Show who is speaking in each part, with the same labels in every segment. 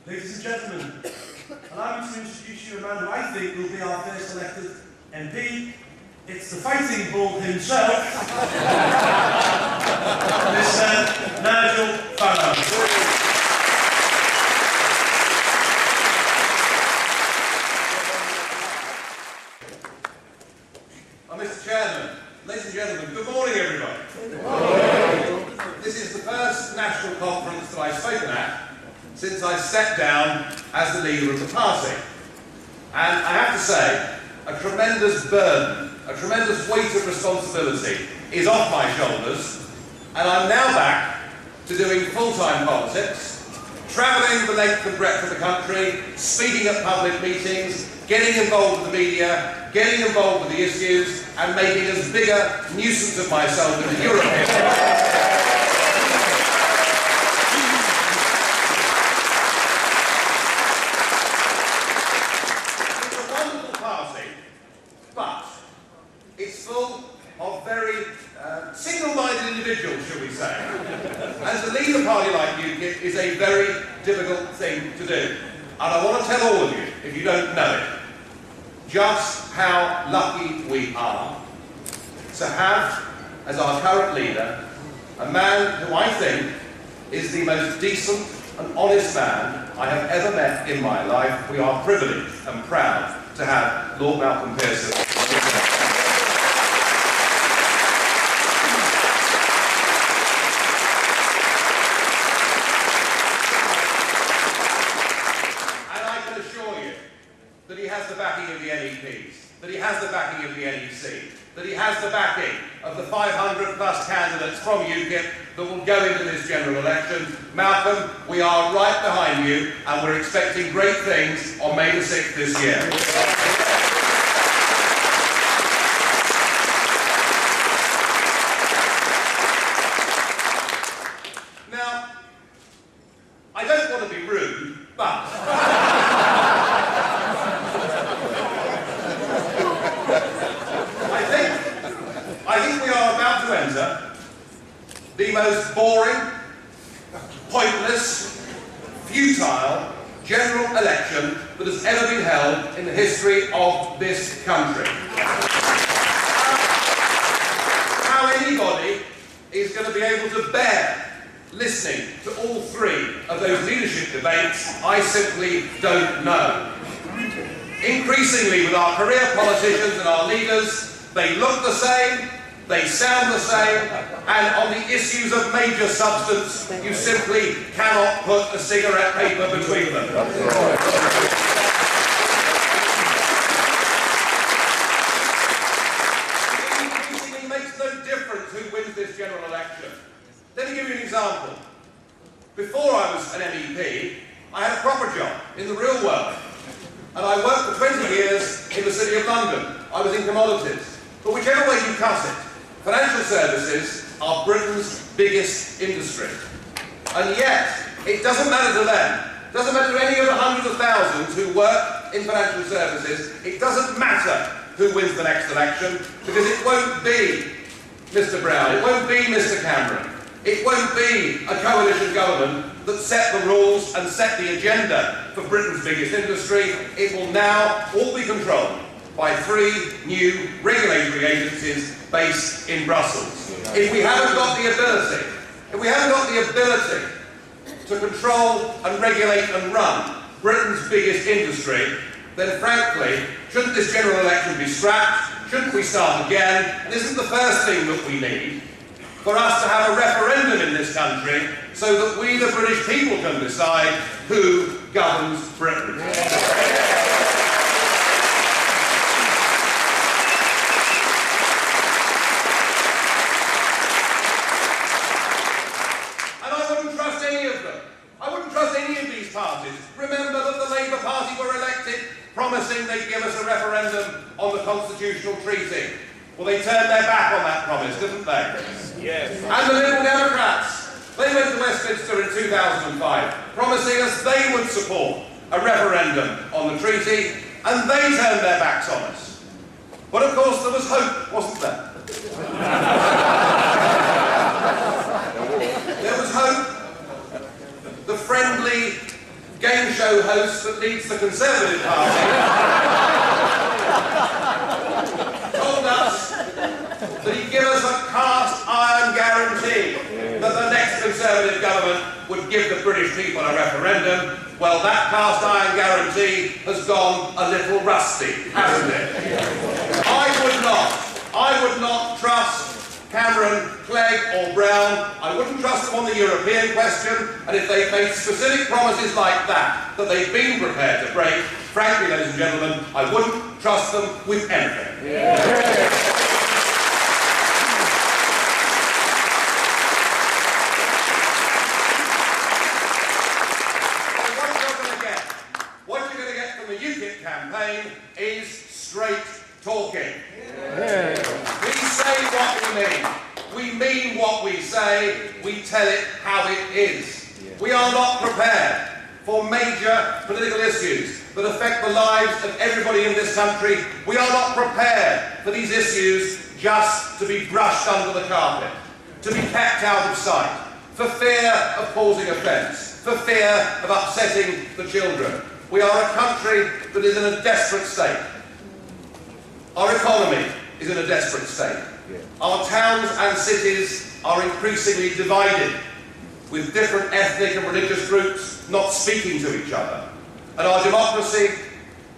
Speaker 1: Ladies and gentlemen, allow me to introduce you a man who I think will be our first elected MP. It's the fighting bull himself, Mr. Nigel Farage.
Speaker 2: Mr. Chairman, ladies and gentlemen, good morning everybody. Good morning. This is the first national conference that I've spoken at since I stepped down as the leader of the party. And I have to say, a tremendous burden, a tremendous weight of responsibility is off my shoulders, and I'm now back to doing full-time politics, travelling the length and breadth of the country, speaking at public meetings, getting involved with the media, getting involved with the issues, and making as big a nuisance of myself in the European It's a wonderful party, but it's full of very single-minded individuals, shall we say. And to lead a party like UKIP is a very difficult thing to do. And I want to tell all of you, if you don't know it, just how lucky we are to have, as our current leader, a man who I think is the most decent and honest man I have ever met in my life. We are privileged and proud to have Lord Malcolm Pearson. That he has the backing of the MEPs, that he has the backing of the NEC, that he has the backing of the 500 plus candidates from UKIP that will go into this general election. Malcolm, we are right behind you, and we're expecting great things on May the 6th this year. Now, I don't want to be rude, but I think we are about to enter the most boring, pointless, futile general election that has ever been held in the history of this country. How anybody is going to be able to bear listening to all three of those leadership debates, I simply don't know. Increasingly with our career politicians and our leaders, they look the same, they sound the same, and on the issues of major substance, you simply cannot put a cigarette paper between them. It increasingly makes no difference who wins this general election. Let me give you an example. Before I was an MEP, I had a proper job in the real world. And I worked for 20 years in the City of London. I was in commodities. But whichever way you cut it, financial services are Britain's biggest industry. And yet, it doesn't matter to them. It doesn't matter to any of the hundreds of thousands who work in financial services. It doesn't matter who wins the next election, because it won't be Mr. Brown, it won't be Mr. Cameron, it won't be a coalition government that set the rules and set the agenda for Britain's biggest industry. It will now all be controlled by three new regulatory agencies based in Brussels. If we haven't got the ability to control and regulate and run Britain's biggest industry, then frankly, shouldn't this general election be scrapped? Shouldn't we start again? And isn't the first thing that we need for us to have a referendum in this country so that we, the British people, can decide who governs Britain? And I wouldn't trust any of them. I wouldn't trust any of these parties. Remember that the Labour Party were elected promising they'd give us a referendum on the constitutional treaty. Well, they turned their back on that promise, didn't they? Yes. And the Liberal Democrats, they went to Westminster in 2005, promising us they would support a referendum on the treaty, and they turned their backs on us. But of course there was hope, wasn't there? There was hope. The friendly game show host that leads the Conservative Party, told us that he'd give us a cast iron guarantee that the next Conservative government would give the British people a referendum. Well, that cast iron guarantee has gone a little rusty, hasn't it? I would not trust Cameron, Clegg or Brown. I wouldn't trust them on the European question, and if they've made specific promises like that they've been prepared to break, frankly, ladies and gentlemen, I wouldn't trust them with anything. What you're going to get from the UKIP campaign is straight talking. We say what we mean. We mean what we say. We tell it how it is. We are not prepared for major political issues that affect the lives of everybody in this country. We are not prepared for these issues just to be brushed under the carpet, to be kept out of sight, for fear of causing offence, for fear of upsetting the children. We are a country that is in a desperate state. Our economy is in a desperate state. Our towns and cities are increasingly divided, with different ethnic and religious groups not speaking to each other. And our democracy,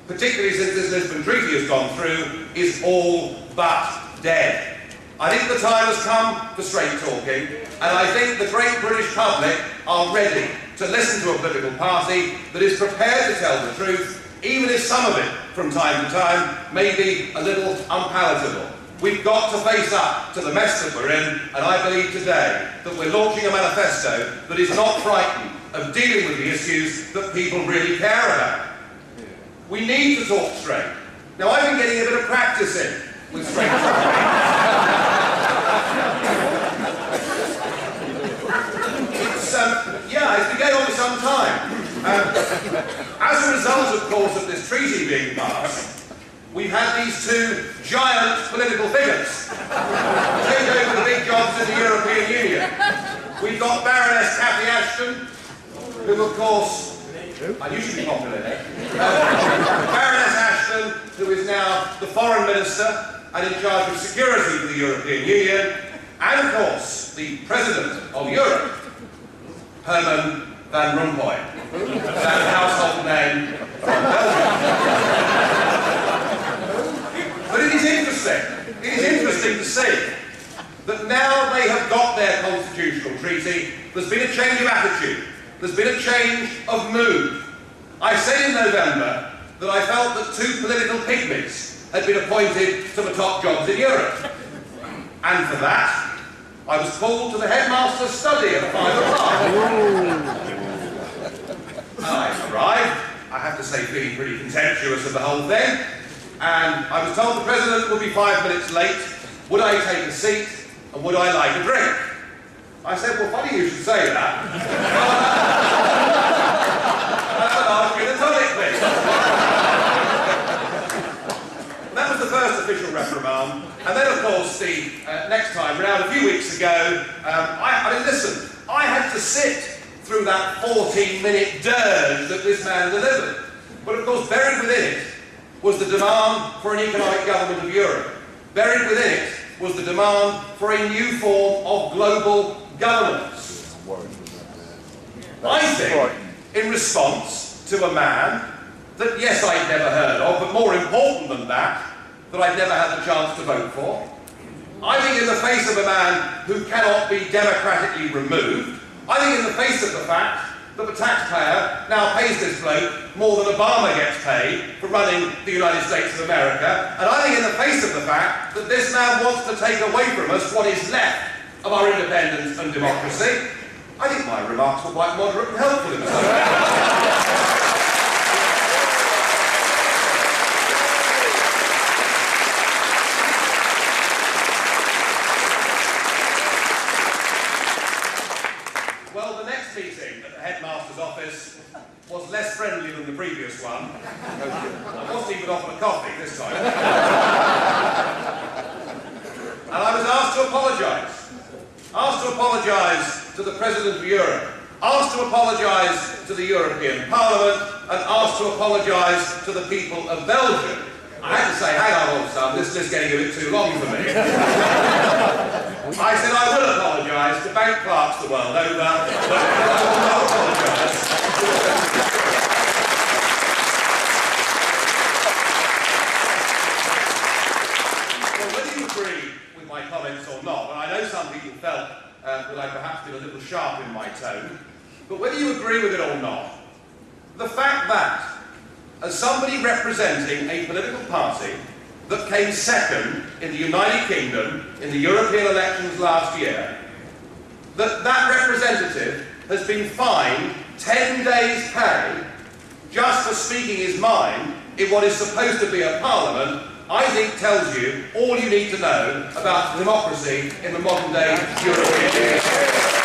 Speaker 2: particularly since this Lisbon Treaty has gone through, is all but dead. I think the time has come for straight talking, and I think the great British public are ready to listen to a political party that is prepared to tell the truth, even if some of it, from time to time, may be a little unpalatable. We've got to face up to the mess that we're in, and I believe today that we're launching a manifesto that is not frightened of dealing with the issues that people really care about. We need to talk straight. Now, I've been getting a bit of practice in with straight talking. It's been going on for some time. As a result, of course, of this treaty being passed, we've had these two giant political figures take over the big jobs in the European Union. We've got Baroness Cathy Ashton, who, of course, I used to be popular. Baroness Ashton, who is now the Foreign Minister and in charge of security for the European Union, and, of course, the President of Europe, Herman Van Rompuy, that household name from Belgium. But it is interesting to see that now they have got their constitutional treaty, there's been a change of attitude, there's been a change of mood. I said in November that I felt that two political pygmies had been appointed to the top jobs in Europe. And for that, I was called to the headmaster's study at 5 o'clock. I arrived, I have to say, feeling pretty contemptuous of the whole thing, and I was told the President would be 5 minutes late. Would I take a seat, and would I like a drink? I said, well, funny you should say that. I'll ask you the tonic, please. That was the first official reprimand. And then, of course, the next time round, a few weeks ago, I mean, listen, I had to sit through that 14-minute dirge that this man delivered. But, of course, buried within it was the demand for an economic government of Europe. Buried within it was the demand for a new form of global governance. I think, in response to a man that, yes, I'd never heard of, but more important than that I'd never had the chance to vote for. I think in the face of a man who cannot be democratically removed, I think in the face of the fact that the taxpayer now pays this bloke more than Obama gets paid for running the United States of America, and I think in the face of the fact that this man wants to take away from us what is left of our independence and democracy, I think my remarks were quite moderate and helpful in some way. Meeting at the headmaster's office was less friendly than the previous one. I wasn't even offered a coffee this time. And I was asked to apologise to the President of Europe asked to apologise to the European Parliament, and asked to apologise to the people of Belgium. I had to say, hang on, old son, this is getting a bit too long for me. I said, I will apologise to bank clerks the world over, but I will not apologise. Well, whether you agree with my comments or not, and I know some people felt that I perhaps been a little sharp in my tone, but whether you agree with it or not, the fact that, as somebody representing a political party that came second in the United Kingdom in the European elections last year, that representative has been fined 10 days' pay just for speaking his mind in what is supposed to be a parliament, I think tells you all you need to know about democracy in the modern day European Union.